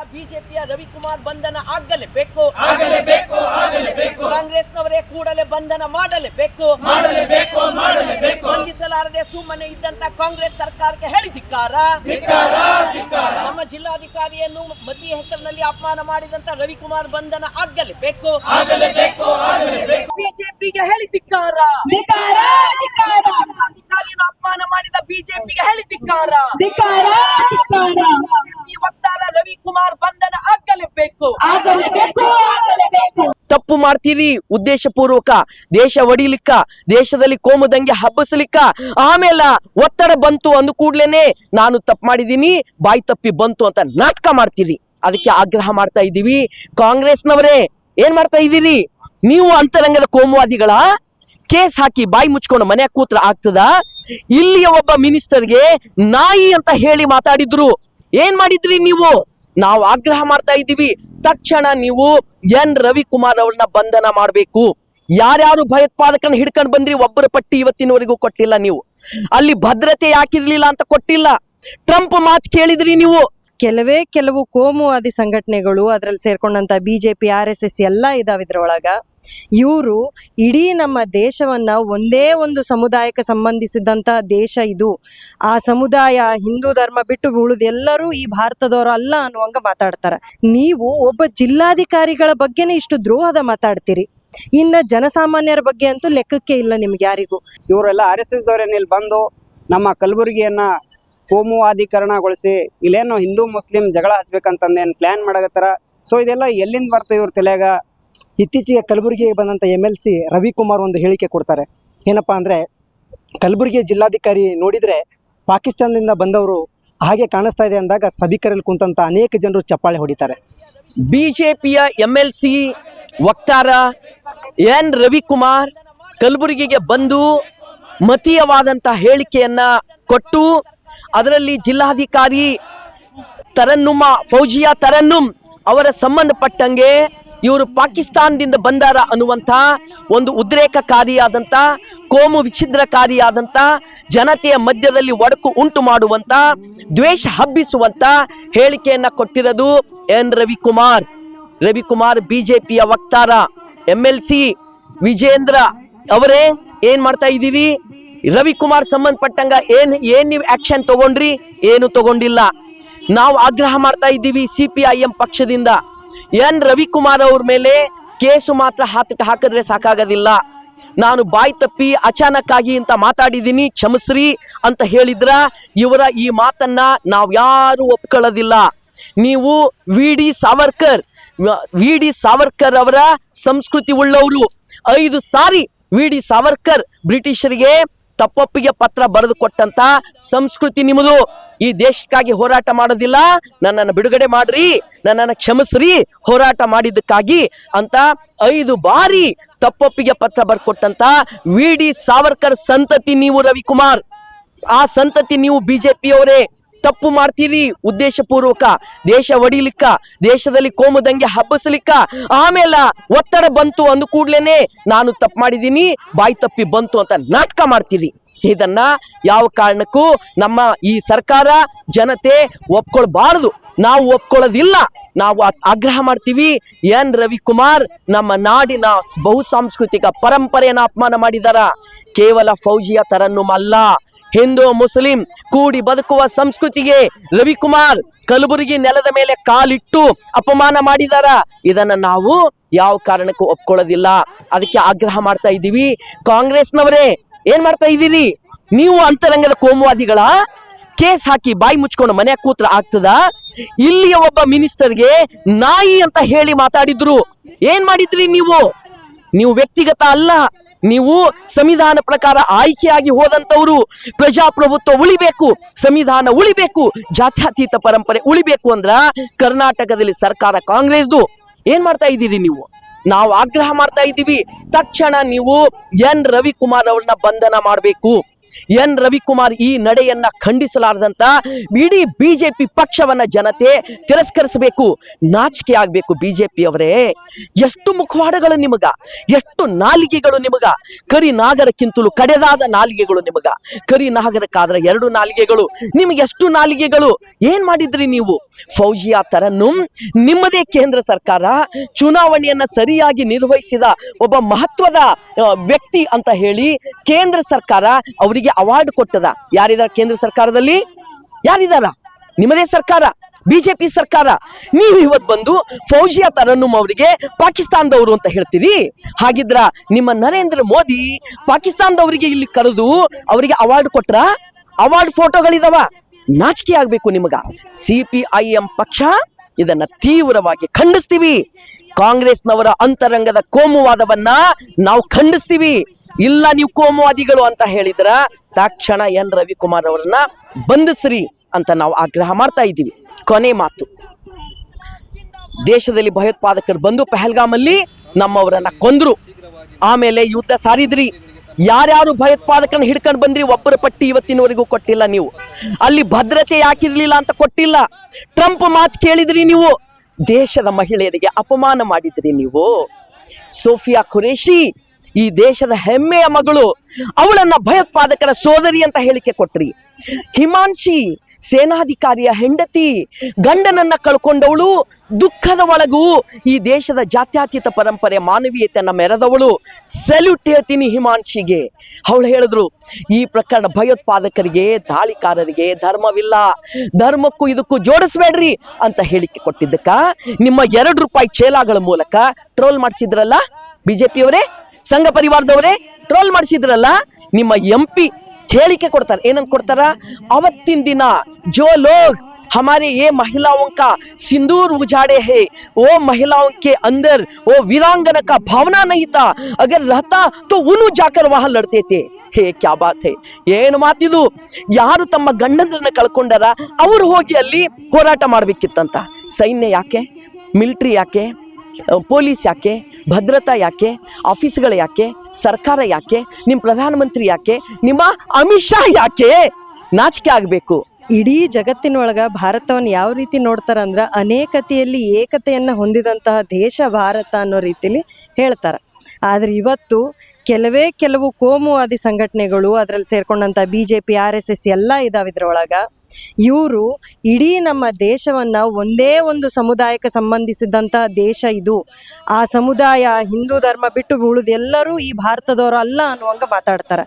ಬಿಜೆಪಿಯ ರವಿಕುಮಾರ್ ಬಂಧನ ಆಗಲೇಬೇಕು. ಕಾಂಗ್ರೆಸ್ನವರೇ ಕೂಡಲೇ ಬಂಧನ ಮಾಡಲೇಬೇಕು. ಬಂಧಿಸಲಾರದೆ ಸುಮ್ಮನೆ ಇದ್ದಂತ ಕಾಂಗ್ರೆಸ್ ಸರ್ಕಾರಕ್ಕೆ ಹೇಳಿ ಧಿಕ್ಕಾರ. ನಮ್ಮ ಜಿಲ್ಲಾಧಿಕಾರಿಯನ್ನು ಮತಿ ಹೆಸರಿನಲ್ಲಿ ಅಪಮಾನ ಮಾಡಿದಂತ ರವಿಕುಮಾರ್ ಬಂಧನ ಆಗಲೇಬೇಕು. ಬಿಜೆಪಿಗೆ ಹೇಳಿ ಧಿಕ್ಕಾರ. ಜಿಲ್ಲಾಧಿಕಾರಿಯನ್ನು ಅಪಮಾನ ಮಾಡಿದ ಬಿಜೆಪಿಗೆ ಹೇಳಿ ಧಿಕ್ಕಾರ. ವಕ್ತಾರ ರವಿಕುಮಾರ್ ಬಂಧನ ಆಗಲೇಬೇಕು. ತಪ್ಪು ಮಾಡ್ತೀರಿ ಉದ್ದೇಶಪೂರ್ವಕ, ದೇಶ ಒಡಿಲಿಕ್ಕ, ದೇಶದಲ್ಲಿ ಕೋಮುದಂಗೆ ಹಬ್ಬಸಲಿಕ್ಕ, ಆಮೇಲೆ ಒತ್ತಡ ಬಂತು ಅಂದ ಕೂಡ್ಲೇನೆ ನಾನು ತಪ್ಪು ಮಾಡಿದೀನಿ, ಬಾಯಿ ತಪ್ಪಿ ಬಂತು ಅಂತ ನಾಟಕ ಮಾಡ್ತೀರಿ. ಅದಕ್ಕೆ ಆಗ್ರಹ ಮಾಡ್ತಾ ಇದ್ದೀವಿ. ಕಾಂಗ್ರೆಸ್ನವರೇ ಏನ್ ಮಾಡ್ತಾ ಇದ್ದೀರಿ ನೀವು? ಅಂತರಂಗದ ಕೋಮುವಾದಿಗಳ ಕೇಸ್ ಹಾಕಿ ಬಾಯಿ ಮುಚ್ಕೊಂಡು ಮನೆ ಕೂತ್ರ ಆಗ್ತದ? ಇಲ್ಲಿಯ ಒಬ್ಬ ಮಿನಿಸ್ಟರ್ಗೆ ನಾಯಿ ಅಂತ ಹೇಳಿ ಮಾತಾಡಿದ್ರು. ಏನ್ ಮಾಡಿದ್ರಿ ನೀವು? ನಾವು ಆಗ್ರಹ ಮಾಡ್ತಾ ಇದ್ದೀವಿ, ತಕ್ಷಣ ನೀವು ಎನ್ ರವಿಕುಮಾರ್ ಅವ್ರನ್ನ ಬಂಧನ ಮಾಡಬೇಕು. ಯಾರ್ಯಾರು ಭಯೋತ್ಪಾದಕರನ್ನ ಹಿಡ್ಕೊಂಡು ಬಂದ್ರಿ ಒಬ್ಬರ ಪಟ್ಟಿ ಇವತ್ತಿನವರೆಗೂ ಕೊಟ್ಟಿಲ್ಲ. ನೀವು ಅಲ್ಲಿ ಭದ್ರತೆ ಯಾಕಿರ್ಲಿಲ್ಲ ಅಂತ ಕೊಟ್ಟಿಲ್ಲ. ಟ್ರಂಪ್ ಮಾತು ಕೇಳಿದ್ರಿ ನೀವು. ಕೆಲವು ಕೋಮುವಾದಿ ಸಂಘಟನೆಗಳು ಅದರಲ್ಲಿ ಸೇರ್ಕೊಂಡಂತ ಬಿಜೆಪಿ, RSS ಎಲ್ಲ ಇದಾವೆ ಇದ್ರೊಳಗ. ಇವರು ಇಡೀ ನಮ್ಮ ದೇಶವನ್ನ ಒಂದೇ ಒಂದು ಸಮುದಾಯಕ್ಕೆ ಸಂಬಂಧಿಸಿದಂತ ದೇಶ ಇದು. ಆ ಸಮುದಾಯ ಹಿಂದೂ ಧರ್ಮ ಬಿಟ್ಟು ಉಳಿದೆಲ್ಲರೂ ಈ ಭಾರತದವರು ಅಲ್ಲ ಅನ್ನುವಂಗ ಮಾತಾಡ್ತಾರ. ನೀವು ಒಬ್ಬ ಜಿಲ್ಲಾಧಿಕಾರಿಗಳ ಬಗ್ಗೆನೇ ಇಷ್ಟು ದ್ರೋಹದ ಮಾತಾಡ್ತೀರಿ. ಇನ್ನ ಜನಸಾಮಾನ್ಯರ ಬಗ್ಗೆ ಅಂತೂ ಲೆಕ್ಕಕ್ಕೆ ಇಲ್ಲ ನಿಮ್ಗೆ ಯಾರಿಗೂ. ಇವರೆಲ್ಲ RSS ದವರೇನು ಇಲ್ಲಿ ಬಂದು ನಮ್ಮ ಕಲಬುರಗಿಯನ್ನ ಕೋಮುವಾದೀಕರಣಗೊಳಿಸಿ ಇಲ್ಲೇನು ಹಿಂದೂ ಮುಸ್ಲಿಂ ಜಗಳ ಹಚ್ಬೇಕಂತಂದೇನು ಪ್ಲಾನ್ ಮಾಡಕತ್ತಾರ. ಸೊ ಇದೆಲ್ಲ ಎಲ್ಲಿಂದ ಬರ್ತದೆ ಇವ್ರ ತಲೆಯಾಗ? ಇತ್ತೀಚೆಗೆ ಕಲಬುರಗಿಗೆ ಬಂದಂಥ MLC ರವಿಕುಮಾರ್ ಒಂದು ಹೇಳಿಕೆ ಕೊಡ್ತಾರೆ. ಏನಪ್ಪ ಅಂದರೆ, ಕಲಬುರಗಿ ಜಿಲ್ಲಾಧಿಕಾರಿ ನೋಡಿದರೆ ಪಾಕಿಸ್ತಾನದಿಂದ ಬಂದವರು ಹಾಗೆ ಕಾಣಿಸ್ತಾ ಇದೆ ಅಂದಾಗ ಸಭಿಕರಲ್ಲಿ ಕುಂತಂಥ ಅನೇಕ ಜನರು ಚಪ್ಪಾಳೆ ಹೊಡಿತಾರೆ. ಬಿಜೆಪಿಯ MLC ವಕ್ತಾರ ಎನ್ ರವಿಕುಮಾರ್ ಕಲಬುರಗಿಗೆ ಬಂದು ಮತೀಯವಾದಂಥ ಹೇಳಿಕೆಯನ್ನ ಕೊಟ್ಟು ಅದರಲ್ಲಿ ಜಿಲ್ಲಾಧಿಕಾರಿ ಫೌಜಿಯಾ ತರನ್ನುಮ್ ಅವರ ಸಂಬಂಧಪಟ್ಟಂಗೆ ಇವರು ಪಾಕಿಸ್ತಾನದಿಂದ ಬಂದಾರ ಅನ್ನುವಂಥ ಒಂದು ಉದ್ರೇಕಕಾರಿಯಾದಂಥ, ಕೋಮು ವಿಚ್ಛಿದ್ರಕಾರಿಯಾದಂಥ, ಜನತೆಯ ಮಧ್ಯದಲ್ಲಿ ಒಡಕು ಉಂಟು ಮಾಡುವಂಥ, ದ್ವೇಷ ಹಬ್ಬಿಸುವಂಥ ಹೇಳಿಕೆಯನ್ನ ಕೊಟ್ಟಿರೋದು ಎನ್ ರವಿಕುಮಾರ್. ಬಿಜೆಪಿಯ ವಕ್ತಾರ MLC ವಿಜೇಂದ್ರ ಅವರೇ ಏನ್ ಮಾಡ್ತಾ ಇದ್ದೀವಿ? ರವಿಕುಮಾರ್ ಸಂಬಂಧಪಟ್ಟಂಗ ಏನ್ ನೀವು ಆಕ್ಷನ್ ತಗೊಂಡ್ರಿ? ಏನು ತಗೊಂಡಿಲ್ಲ. ನಾವು ಆಗ್ರಹ ಮಾಡ್ತಾ ಇದ್ದೀವಿ CPIM ಪಕ್ಷದಿಂದ, ಎನ್ ರವಿಕುಮಾರ್ ಅವ್ರ ಮೇಲೆ ಕೇಸು ಮಾತ್ರ ಹಾಕಿದ್ರೆ ಸಾಕಾಗೋದಿಲ್ಲ. ನಾನು ಬಾಯಿ ತಪ್ಪಿ ಅಚಾನಕ್ ಆಗಿ ಅಂತ ಮಾತಾಡಿದ್ದೀನಿ, ಕ್ಷಮಿಸ್ರಿ ಅಂತ ಹೇಳಿದ್ರ ಇವರ ಈ ಮಾತನ್ನ ನಾವು ಯಾರು ಒಪ್ಕೊಳ್ಳೋದಿಲ್ಲ. ನೀವು ವಿ ಡಿ ಸಾವರ್ಕರ್ ಅವರ ಸಂಸ್ಕೃತಿ ಉಳ್ಳವರು. 5 ಸಾರಿ ವಿ ಡಿ ಸಾವರ್ಕರ್ ಬ್ರಿಟಿಷರಿಗೆ ತಪ್ಪೊಪ್ಪಿಗೆ ಪತ್ರ ಬರೆದು ಕೊಟ್ಟಂತ ಸಂಸ್ಕೃತಿ ನಿಮ್ಮದು. ಈ ದೇಶಕ್ಕಾಗಿ ಹೋರಾಟ ಮಾಡೋದಿಲ್ಲ, ನನ್ನನ್ನು ಬಿಡುಗಡೆ ಮಾಡ್ರಿ, ನನ್ನನ್ನು ಕ್ಷಮಿಸ್ರಿ ಹೋರಾಟ ಮಾಡಿದ್ದಕ್ಕಾಗಿ ಅಂತ 5 ಬಾರಿ ತಪ್ಪೊಪ್ಪಿಗೆ ಪತ್ರ ಬರ್ಕೊಟ್ಟಂತ ವಿ ಡಿ ಸಾವರ್ಕರ್ ಸಂತತಿ ನೀವು ರವಿಕುಮಾರ್. ಆ ಸಂತತಿ ನೀವು ಬಿಜೆಪಿಯವರೇ. ತಪ್ಪು ಮಾಡ್ತೀರಿ ಉದ್ದೇಶಪೂರ್ವಕ, ದೇಶ ಒಡಿಲಿಕ್ಕ, ದೇಶದಲ್ಲಿ ಕೋಮುದಂಗೆ ಹಬ್ಬಸಲಿಕ್ಕ, ಆಮೇಲೆ ಒತ್ತಡ ಬಂತು ಅಂದ ಕೂಡ್ಲೇನೆ ನಾನು ತಪ್ಪು ಮಾಡಿದೀನಿ, ಬಾಯಿ ತಪ್ಪಿ ಬಂತು ಅಂತ ನಾಟಕ ಮಾಡ್ತೀರಿ. ಇದನ್ನ ಯಾವ ಕಾರಣಕ್ಕೂ ನಮ್ಮ ಈ ಸರ್ಕಾರ, ಜನತೆ ಒಪ್ಕೊಳ್ಬಾರದು. ನಾವು ಒಪ್ಕೊಳ್ಳೋದಿಲ್ಲ. ನಾವು ಆಗ್ರಹ ಮಾಡ್ತೀವಿ. ಎನ್ ರವಿಕುಮಾರ್ ನಮ್ಮ ನಾಡಿನ ಬಹು ಸಾಂಸ್ಕೃತಿಕ ಪರಂಪರೆಯನ್ನು ಅಪಮಾನ ಮಾಡಿದಾರ. ಕೇವಲ ಫೌಜಿಯಾ ತರನ್ನುಮ್ ಅಲ್ಲ, ಹಿಂದೂ ಮುಸ್ಲಿಂ ಕೂಡಿ ಬದುಕುವ ಸಂಸ್ಕೃತಿಗೆ ರವಿಕುಮಾರ್ ಕಲಬುರಗಿ ನೆಲದ ಮೇಲೆ ಕಾಲಿಟ್ಟು ಅಪಮಾನ ಮಾಡಿದಾರ. ಇದನ್ನ ನಾವು ಯಾವ ಕಾರಣಕ್ಕೂ ಒಪ್ಕೊಳ್ಳೋದಿಲ್ಲ. ಅದಕ್ಕೆ ಆಗ್ರಹ ಮಾಡ್ತಾ ಇದ್ದೀವಿ. ಕಾಂಗ್ರೆಸ್ನವರೇ ಏನ್ ಮಾಡ್ತಾ ಇದ್ದೀರಿ ನೀವು? ಅಂತರಂಗದ ಕೋಮುವಾದಿಗಳ ಕೇಸ್ ಹಾಕಿ ಬಾಯಿ ಮುಚ್ಕೊಂಡು ಮನೆ ಕೂತ್ರ ಆಗ್ತದ? ಇಲ್ಲಿಯ ಒಬ್ಬ ಮಿನಿಸ್ಟರ್ಗೆ ನಾಯಿ ಅಂತ ಹೇಳಿ ಮಾತಾಡಿದ್ರು. ಏನ್ ಮಾಡಿದ್ರಿ ನೀವು? ವ್ಯಕ್ತಿಗತ ಅಲ್ಲ, ನೀವು ಸಂವಿಧಾನ ಪ್ರಕಾರ ಆಯ್ಕೆಯಾಗಿ ಹೋದಂತವರು. ಪ್ರಜಾಪ್ರಭುತ್ವ ಉಳಿಬೇಕು, ಸಂವಿಧಾನ ಉಳಿಬೇಕು, ಜಾತ್ಯತೀತ ಪರಂಪರೆ ಉಳಿಬೇಕು ಅಂದ್ರ ಕರ್ನಾಟಕದಲ್ಲಿ ಸರ್ಕಾರ ಕಾಂಗ್ರೆಸ್ದು. ಏನ್ ಮಾಡ್ತಾ ಇದ್ದೀರಿ ನೀವು? ನಾವು ಆಗ್ರಹ ಮಾಡ್ತಾ ಇದ್ದೀವಿ, ತಕ್ಷಣ ನೀವು ಎನ್ ರವಿಕುಮಾರ್ ಅವ್ರನ್ನ ಬಂಧನ ಮಾಡಬೇಕು. ಎನ್ ರವಿಕುಮಾರ್ ಈ ನಡೆಯನ್ನ ಖಂಡಿಸಲಾರದಂತ ಇಡೀ ಬಿಜೆಪಿ ಪಕ್ಷವನ್ನ ಜನತೆ ತಿರಸ್ಕರಿಸಬೇಕು, ನಾಚಿಕೆ ಆಗ್ಬೇಕು. ಬಿಜೆಪಿ ಅವರೇ, ಎಷ್ಟು ಮುಖವಾಡಗಳು ನಿಮಗ, ಎಷ್ಟು ನಾಲಿಗೆಗಳು ನಿಮಗ, ಕರಿ ನಾಗರಕ್ಕಿಂತಲೂ ಕಡೆದಾದ ನಾಲಿಗೆಗಳು ನಿಮಗ. ಕರಿ ನಾಗರಕ್ಕಾದ್ರೆ 2 ನಾಲಿಗೆಗಳು, ನಿಮಗೆ ಎಷ್ಟು ನಾಲಿಗೆಗಳು. ಏನ್ ಮಾಡಿದ್ರಿ ನೀವು? ಫೌಜಿಯಾ ತರನ್ನುಮ್ ನಿಮ್ಮದೇ ಕೇಂದ್ರ ಸರ್ಕಾರ ಚುನಾವಣೆಯನ್ನ ಸರಿಯಾಗಿ ನಿರ್ವಹಿಸಿದ ಒಬ್ಬ ಮಹತ್ವದ ವ್ಯಕ್ತಿ ಅಂತ ಹೇಳಿ ಕೇಂದ್ರ ಸರ್ಕಾರ ಅವರಿಗೆ ಅವಾರ್ಡ್ ಕೊಟ್ಟದ. ಯಾರಿದಾರ ಕೇಂದ್ರ ಸರ್ಕಾರದಲ್ಲಿ? ಯಾರಿದಾರ? ನಿಮ್ಮದೇ ಸರ್ಕಾರ, ಬಿಜೆಪಿ ಸರ್ಕಾರ. ನೀವು ಇವತ್ತು ಬಂದು ಫೌಜಿಯಾ ತರನ್ನುಮ್ ಅವರಿಗೆ ಪಾಕಿಸ್ತಾನದವರು ಅಂತ ಹೇಳ್ತೀರಿ. ಹಾಗಿದ್ರ ನಿಮ್ಮ ನರೇಂದ್ರ ಮೋದಿ ಪಾಕಿಸ್ತಾನದವರಿಗೆ ಇಲ್ಲಿ ಕರೆದು ಅವರಿಗೆ ಅವಾರ್ಡ್ ಕೊಟ್ರ? ಅವಾರ್ಡ್ ಫೋಟೋಗಳಿದಾವ. ನಾಚಿಕೆ ಆಗ್ಬೇಕು ನಿಮಗ. CPIM ಪಕ್ಷ ಇದನ್ನ ತೀವ್ರವಾಗಿ ಖಂಡಿಸ್ತೀವಿ. ಕಾಂಗ್ರೆಸ್ನವರ ಅಂತರಂಗದ ಕೋಮುವಾದವನ್ನ ನಾವು ಖಂಡಿಸ್ತೀವಿ. ಇಲ್ಲ ನೀವು ಕೋಮುವಾದಿಗಳು ಅಂತ ಹೇಳಿದ್ರ ತಕ್ಷಣ ಎನ್ ರವಿಕುಮಾರ್ ಅವರನ್ನ ಬಂಧಿಸ್ರಿ ಅಂತ ನಾವು ಆಗ್ರಹ ಮಾಡ್ತಾ ಇದ್ದೀವಿ. ಕೊನೆ ಮಾತು, ದೇಶದಲ್ಲಿ ಭಯೋತ್ಪಾದಕರು ಬಂದು ಪಹಲ್ಗಾಮಲ್ಲಿ ನಮ್ಮವರನ್ನ ಕೊಂದ್ರು, ಆಮೇಲೆ ಯುದ್ಧ ಸಾರಿದ್ರಿ. ಯಾರ್ಯಾರು ಭಯೋತ್ಪಾದಕರನ್ನ ಹಿಡ್ಕೊಂಡು ಬಂದ್ರಿ ಒಬ್ಬರ ಪಟ್ಟಿ ಇವತ್ತಿನವರೆಗೂ ಕೊಟ್ಟಿಲ್ಲ. ನೀವು ಅಲ್ಲಿ ಭದ್ರತೆ ಯಾಕಿರ್ಲಿಲ್ಲ ಅಂತ ಕೊಟ್ಟಿಲ್ಲ. ಟ್ರಂಪ್ ಮಾತು ಕೇಳಿದ್ರಿ ನೀವು. ದೇಶದ ಮಹಿಳೆಯರಿಗೆ ಅಪಮಾನ ಮಾಡಿದ್ರಿ ನೀವು. ಸೋಫಿಯಾ ಖುರೇಶಿ ಈ ದೇಶದ ಹೆಮ್ಮೆಯ ಮಗಳು, ಅವಳನ್ನ ಭಯೋತ್ಪಾದಕರ ಸೋದರಿ ಅಂತ ಹೇಳಿಕೆ ಕೊಟ್ರಿ. ಹಿಮಾನ್ಶಿ ಸೇನಾಧಿಕಾರಿಯ ಹೆಂಡತಿ, ಗಂಡನನ್ನ ಕಳ್ಕೊಂಡವಳು, ದುಃಖದ ಒಳಗೂ ಈ ದೇಶದ ಜಾತ್ಯತೀತ ಪರಂಪರೆ ಮಾನವೀಯತೆಯನ್ನ ಮೆರೆದವಳು. ಸಲ್ಯೂಟ್ ಹೇಳ್ತೀನಿ ಹಿಮಾನ್ಶಿಗೆ. ಅವಳು ಹೇಳಿದ್ರು, ಈ ಪ್ರಕರಣ ಭಯೋತ್ಪಾದಕರಿಗೆ ದಾಳಿಕಾರರಿಗೆ ಧರ್ಮವಿಲ್ಲ, ಧರ್ಮಕ್ಕೂ ಇದಕ್ಕೂ ಜೋಡಿಸ್ಬೇಡ್ರಿ ಅಂತ ಹೇಳಿಕೆ ಕೊಟ್ಟಿದ್ದಕ್ಕ ನಿಮ್ಮ 2 ರೂಪಾಯಿ ಚೇಲಾಗಳ ಮೂಲಕ ಟ್ರೋಲ್ ಮಾಡಿಸಿದ್ರಲ್ಲ ಬಿಜೆಪಿಯವರೇ, ಸಂಘ ಪರಿವಾರದವರೇ ಟ್ರೋಲ್ ಮಾಡಿಸಿದ್ರಲ್ಲ. ನಿಮ್ಮ MP ಹೇಳಿಕೆ ಕೊಡ್ತಾರೆ. ಏನಂತ ಕೊಡ್ತಾರ? ಅವತ್ತಿನ ದಿನ ಜೋ ಲೋಗ್ हमारे ये महिलाओं का सिंदूर उजाड़े है, वो महिलाओं के अंदर वो वीरांगना का भावना नहीं था, अगर रहता तो उन्हों जाकर वहां लड़ते थे. ಹೇ ಕ್ಯಾ ಬಾತ್ ಹೇ, ಏನು ಮಾತಿದು. ಯಾರು ತಮ್ಮ ಗಂಡನರನ್ನ ಕಳ್ಕೊಂಡಾರ ಅವ್ರು ಹೋಗಿ ಅಲ್ಲಿ ಹೋರಾಟ ಮಾಡ್ಬೇಕಿತ್ತಂತ. ಸೈನ್ಯ ಯಾಕೆ? ಮಿಲಿಟರಿ ಯಾಕೆ? ಪೊಲೀಸ್ ಯಾಕೆ? ಭದ್ರತಾ ಯಾಕೆ? ಆಫೀಸ್ಗಳು ಯಾಕೆ? ಸರ್ಕಾರ ಯಾಕೆ? ನಿಮ್ಮ ಪ್ರಧಾನಮಂತ್ರಿ ಯಾಕೆ? ನಿಮ್ಮ ಅಮಿತ್ ಶಾ ಯಾಕೆ? ನಾಚಿಕೆ ಆಗಬೇಕು. ಇಡೀ ಜಗತ್ತಿನೊಳಗ ಭಾರತವನ್ನು ಯಾವ ರೀತಿ ನೋಡ್ತಾರ ಅಂದ್ರ ಅನೇಕತೆಯಲ್ಲಿ ಏಕತೆಯನ್ನ ಹೊಂದಿದಂತಹ ದೇಶ ಭಾರತ ಅನ್ನೋ ರೀತಿಲಿ ಹೇಳ್ತಾರ. ಆದ್ರೆ ಇವತ್ತು ಕೆಲವು ಕೋಮುವಾದಿ ಸಂಘಟನೆಗಳು, ಅದರಲ್ಲಿ ಸೇರ್ಕೊಂಡಂತ BJP RSS ಎಲ್ಲ ಇದಾವೆ ಇದ್ರೊಳಗ. ಇವರು ಇಡೀ ನಮ್ಮ ದೇಶವನ್ನ ಒಂದೇ ಒಂದು ಸಮುದಾಯಕ್ಕೆ ಸಂಬಂಧಿಸಿದಂತಹ ದೇಶ ಇದು, ಆ ಸಮುದಾಯ ಹಿಂದೂ ಧರ್ಮ ಬಿಟ್ಟು ಉಳಿದು ಎಲ್ಲರೂ ಈ ಭಾರತದವರು ಅಲ್ಲ ಅನ್ನುವಂಗ ಮಾತಾಡ್ತಾರ.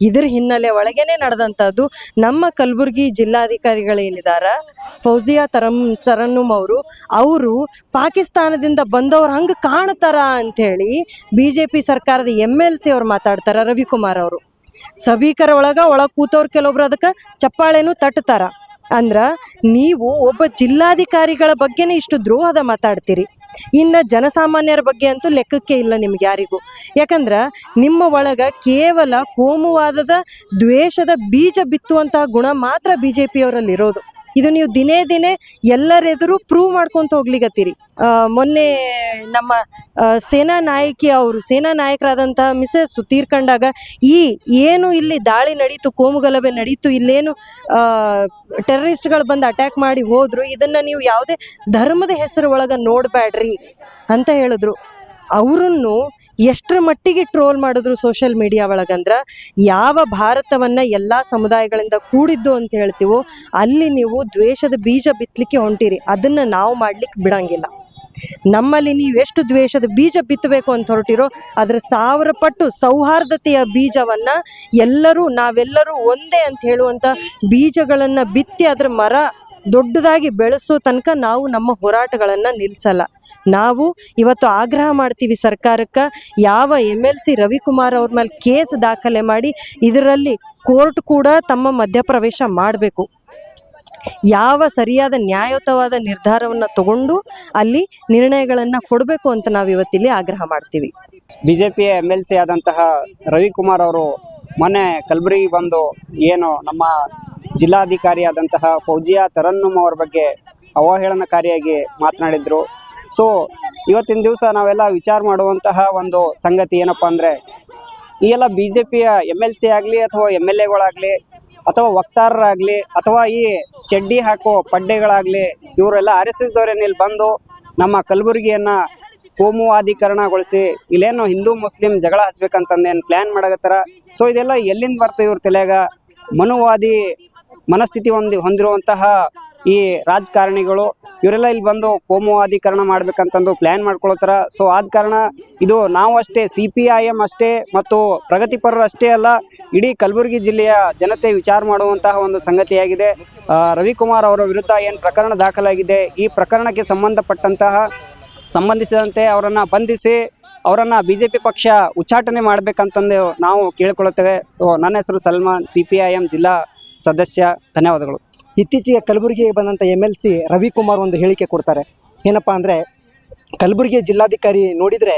ಇದ್ರ ಹಿನ್ನೆಲೆ ಒಳಗೇನೆ ನಡೆದಂಥದ್ದು ನಮ್ಮ ಕಲಬುರಗಿ ಜಿಲ್ಲಾಧಿಕಾರಿಗಳೇನಿದಾರ ಫೌಜಿಯಾ ತರನ್ನುಮ್ ಅವರು ಪಾಕಿಸ್ತಾನದಿಂದ ಬಂದವ್ರು ಹಂಗ ಕಾಣ್ತಾರ ಅಂಥೇಳಿ BJP ಸರ್ಕಾರದ MLC ಅವ್ರು ಮಾತಾಡ್ತಾರ. ರವಿಕುಮಾರ್ ಅವರು ಸಭೀಕರ ಒಳಗ ಕೂತವ್ರು ಕೆಲವೊಬ್ರು ಅದಕ್ಕೆ ಚಪ್ಪಾಳೆನೂ ತಟ್ತಾರ. ಅಂದ್ರ ನೀವು ಒಬ್ಬ ಜಿಲ್ಲಾಧಿಕಾರಿಗಳ ಬಗ್ಗೆನೇ ಇಷ್ಟು ದ್ರೋಹದ ಮಾತಾಡ್ತೀರಿ. ಇನ್ನು ಜನಸಾಮಾನ್ಯರ ಬಗ್ಗೆ ಅಂತೂ ಲೆಕ್ಕಕ್ಕೆ ಇಲ್ಲ ನಿಮ್ಗೆ ಯಾರಿಗೂ. ಯಾಕಂದ್ರ ನಿಮ್ಮ ಒಳಗ ಕೇವಲ ಕೋಮುವಾದದ ದ್ವೇಷದ ಬೀಜ ಬಿತ್ತುವಂತಹ ಗುಣ ಮಾತ್ರ BJP ಅವರಲ್ಲಿ ಇರೋದು. ಇದು ನೀವು ದಿನೇ ಎಲ್ಲರೆದುರು ಪ್ರೂವ್ ಮಾಡ್ಕೊಂತ ಹೋಗ್ಲಿಗತ್ತೀರಿ. ಮೊನ್ನೆ ನಮ್ಮ ಸೇನಾ ನಾಯಕರಾದಂತಹ ಮಿಸಸ್ ತೀರ್ಕೊಂಡಾಗ ಏನು ಇಲ್ಲಿ ದಾಳಿ ನಡೀತು, ಕೋಮುಗಲಭೆ ನಡೀತು, ಇಲ್ಲೇನು ಟೆರರಿಸ್ಟ್ಗಳು ಬಂದು ಅಟ್ಯಾಕ್ ಮಾಡಿ ಹೋದ್ರು, ಇದನ್ನ ನೀವು ಯಾವುದೇ ಧರ್ಮದ ಹೆಸರು ಒಳಗ ನೋಡ್ಬ್ಯಾಡ್ರಿ ಅಂತ ಹೇಳಿದ್ರು. ಅವರನ್ನು ಎಷ್ಟರ ಮಟ್ಟಿಗೆ ಟ್ರೋಲ್ ಮಾಡಿದ್ರು ಸೋಷಿಯಲ್ ಮೀಡಿಯಾ ಒಳಗಂದ್ರ, ಯಾವ ಭಾರತವನ್ನ ಎಲ್ಲಾ ಸಮುದಾಯಗಳಿಂದ ಕೂಡಿದ್ದು ಅಂತ ಹೇಳ್ತೀವೋ ಅಲ್ಲಿ ನೀವು ದ್ವೇಷದ ಬೀಜ ಬಿತ್ತಲಿಕ್ಕೆ ಹೊಂಟಿರಿ. ಅದನ್ನ ನಾವು ಮಾಡ್ಲಿಕ್ಕೆ ಬಿಡಂಗಿಲ್ಲ. ನಮ್ಮಲ್ಲಿ ನೀವು ಎಷ್ಟು ದ್ವೇಷದ ಬೀಜ ಬಿತ್ತಬೇಕು ಅಂತ ಹೊರಟಿರೋ ಅದ್ರ 1000 ಪಟ್ಟು ಸೌಹಾರ್ದತೆಯ ಬೀಜವನ್ನ ನಾವೆಲ್ಲರೂ ಒಂದೇ ಅಂತ ಹೇಳುವಂತ ಬೀಜಗಳನ್ನ ಬಿತ್ತಿ ಅದ್ರ ಮರ ದೊಡ್ಡದಾಗಿ ಬೆಳೆಸೋ ತನಕ ನಾವು ನಮ್ಮ ಹೋರಾಟಗಳನ್ನ ನಿಲ್ಸಲ್ಲ. ನಾವು ಇವತ್ತು ಆಗ್ರಹ ಮಾಡ್ತೀವಿ ಸರ್ಕಾರಕ್ಕೆ, ಯಾವ MLC ರವಿಕುಮಾರ್ ಅವ್ರ ಮೇಲೆ ಕೇಸ್ ದಾಖಲೆ ಮಾಡಿ ಇದರಲ್ಲಿ ಕೋರ್ಟ್ ಕೂಡ ತಮ್ಮ ಮಧ್ಯಪ್ರವೇಶ ಮಾಡಬೇಕು. ಯಾವ ಸರಿಯಾದ ನ್ಯಾಯಯುತವಾದ ನಿರ್ಧಾರವನ್ನ ತಗೊಂಡು ಅಲ್ಲಿ ನಿರ್ಣಯಗಳನ್ನ ಕೊಡಬೇಕು ಅಂತ ನಾವು ಇವತ್ತಿಲ್ಲಿ ಆಗ್ರಹ ಮಾಡ್ತೀವಿ. BJP MLC ಆದಂತಹ ರವಿಕುಮಾರ್ ಅವರು ಮೊನ್ನೆ ಕಲಬುರಗಿ ಬಂದು ಏನು ನಮ್ಮ ಜಿಲ್ಲಾಧಿಕಾರಿ ಆದಂತಹ ಫೌಜಿಯಾ ತರನ್ನುಮ್ ಅವರ ಬಗ್ಗೆ ಅವಹೇಳನಕಾರಿಯಾಗಿ ಮಾತನಾಡಿದ್ರು. ಸೊ ಇವತ್ತಿನ ದಿವಸ ನಾವೆಲ್ಲ ವಿಚಾರ ಮಾಡುವಂತಹ ಒಂದು ಸಂಗತಿ ಏನಪ್ಪ ಅಂದರೆ, ಈ ಎಲ್ಲ BJPಯ MLC ಆಗಲಿ ಅಥವಾ MLAಗಳಾಗಲಿ ಅಥವಾ ವಕ್ತಾರರಾಗಲಿ ಅಥವಾ ಈ ಚಡ್ಡಿ ಹಾಕೋ ಪಡ್ಡೆಗಳಾಗಲಿ ಇವರೆಲ್ಲ RSS ದವರೇನು ಇಲ್ಲಿ ಬಂದು ನಮ್ಮ ಕಲಬುರಗಿಯನ್ನು ಕೋಮುವಾದೀಕರಣಗೊಳಿಸಿ ಇಲ್ಲೇನು ಹಿಂದೂ ಮುಸ್ಲಿಂ ಜಗಳ ಹಚ್ಬೇಕಂತಂದೇನು ಪ್ಲ್ಯಾನ್ ಮಾಡಕತ್ತಾರ. ಸೊ ಇದೆಲ್ಲ ಎಲ್ಲಿಂದ ಬರ್ತದೆ ಇವ್ರ ತಲೆಯಾಗ? ಮನುವಾದಿ ಮನಸ್ಥಿತಿ ಹೊಂದಿರುವಂತಹ ಈ ರಾಜಕಾರಣಿಗಳು ಇವರೆಲ್ಲ ಇಲ್ಲಿ ಬಂದು ಕೋಮುವಾದೀಕರಣ ಮಾಡ್ಬೇಕಂತಂದು ಪ್ಲ್ಯಾನ್ ಮಾಡ್ಕೊಳ್ತಾರ. ಸೊ ಆದ ಕಾರಣ ಇದು ನಾವು ಅಷ್ಟೇ CPIM ಅಷ್ಟೇ ಮತ್ತು ಪ್ರಗತಿಪರರು ಅಷ್ಟೇ ಅಲ್ಲ, ಇಡೀ ಕಲಬುರಗಿ ಜಿಲ್ಲೆಯ ಜನತೆ ವಿಚಾರ ಮಾಡುವಂತಹ ಒಂದು ಸಂಗತಿಯಾಗಿದೆ. ರವಿಕುಮಾರ್ ಅವರ ವಿರುದ್ಧ ಏನು ಪ್ರಕರಣ ದಾಖಲಾಗಿದೆ, ಈ ಪ್ರಕರಣಕ್ಕೆ ಸಂಬಂಧಿಸಿದಂತೆ ಅವರನ್ನು ಬಂಧಿಸಿ ಅವರನ್ನು BJP ಪಕ್ಷ ಉಚ್ಚಾಟನೆ ಮಾಡಬೇಕಂತಂದು ನಾವು ಕೇಳಿಕೊಳ್ಳುತ್ತೇವೆ. ಸೊ ನನ್ನ ಹೆಸರು ಸಲ್ಮಾನ್, CPIM ಜಿಲ್ಲಾ ಸದಸ್ಯ. ಧನ್ಯವಾದಗಳು. ಇತ್ತೀಚೆಗೆ ಕಲಬುರಗಿಗೆ ಬಂದಂಥ MLC ರವಿಕುಮಾರ್ ಒಂದು ಹೇಳಿಕೆ ಕೊಡ್ತಾರೆ. ಏನಪ್ಪ ಅಂದರೆ, ಕಲಬುರಗಿಯ ಜಿಲ್ಲಾಧಿಕಾರಿ ನೋಡಿದರೆ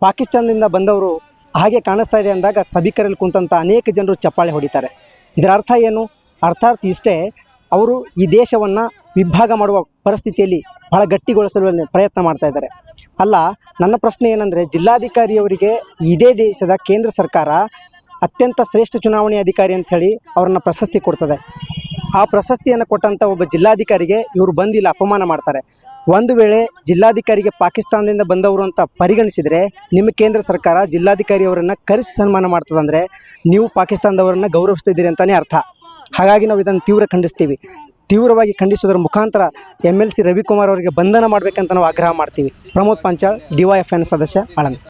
ಪಾಕಿಸ್ತಾನದಿಂದ ಬಂದವರು ಹಾಗೆ ಕಾಣಿಸ್ತಾ ಇದೆ ಅಂದಾಗ ಸಭಿಕರಲ್ಲಿ ಕುಂತಂಥ ಅನೇಕ ಜನರು ಚಪ್ಪಾಳೆ ಹೊಡಿತಾರೆ. ಇದರ ಅರ್ಥ ಏನು? ಅರ್ಥಾತ್ ಇಷ್ಟೇ, ಅವರು ಈ ದೇಶವನ್ನು ವಿಭಾಗ ಮಾಡುವ ಪರಿಸ್ಥಿತಿಯಲ್ಲಿ ಬಹಳ ಗಟ್ಟಿಗೊಳಿಸಲು ಪ್ರಯತ್ನ ಮಾಡ್ತಾ ಇದ್ದಾರೆ. ಅಲ್ಲ, ನನ್ನ ಪ್ರಶ್ನೆ ಏನಂದರೆ, ಜಿಲ್ಲಾಧಿಕಾರಿಯವರಿಗೆ ಇದೇ ದೇಶದ ಕೇಂದ್ರ ಸರ್ಕಾರ ಅತ್ಯಂತ ಶ್ರೇಷ್ಠ ಚುನಾವಣೆ ಅಧಿಕಾರಿ ಅಂಥೇಳಿ ಅವ್ರನ್ನ ಪ್ರಶಸ್ತಿ ಕೊಡ್ತದೆ. ಆ ಪ್ರಶಸ್ತಿಯನ್ನು ಕೊಟ್ಟಂಥ ಒಬ್ಬ ಜಿಲ್ಲಾಧಿಕಾರಿಗೆ ಇವರು ಬಂದಿಲ್ಲ ಅಪಮಾನ ಮಾಡ್ತಾರೆ. ಒಂದು ವೇಳೆ ಜಿಲ್ಲಾಧಿಕಾರಿಗೆ ಪಾಕಿಸ್ತಾನದಿಂದ ಬಂದವರು ಅಂತ ಪರಿಗಣಿಸಿದರೆ ನಿಮ್ಮ ಕೇಂದ್ರ ಸರ್ಕಾರ ಜಿಲ್ಲಾಧಿಕಾರಿಯವರನ್ನು ಕರೆಸಿ ಸನ್ಮಾನ ಮಾಡ್ತದಂದರೆ ನೀವು ಪಾಕಿಸ್ತಾನದವರನ್ನು ಗೌರವಿಸ್ತಿದ್ದೀರಿ ಅಂತಲೇ ಅರ್ಥ. ಹಾಗಾಗಿ ನಾವು ಇದನ್ನು ತೀವ್ರವಾಗಿ ಖಂಡಿಸೋದ್ರ ಮುಖಾಂತರ MLC ರವಿಕುಮಾರ್ ಅವರಿಗೆ ಬಂಧನ ಮಾಡಬೇಕಂತ ನಾವು ಆಗ್ರಹ ಮಾಡ್ತೀವಿ. ಪ್ರಮೋದ್ ಪಂಚಾಳ್, DYFN ಸದಸ್ಯ, ಆಳಂದ್.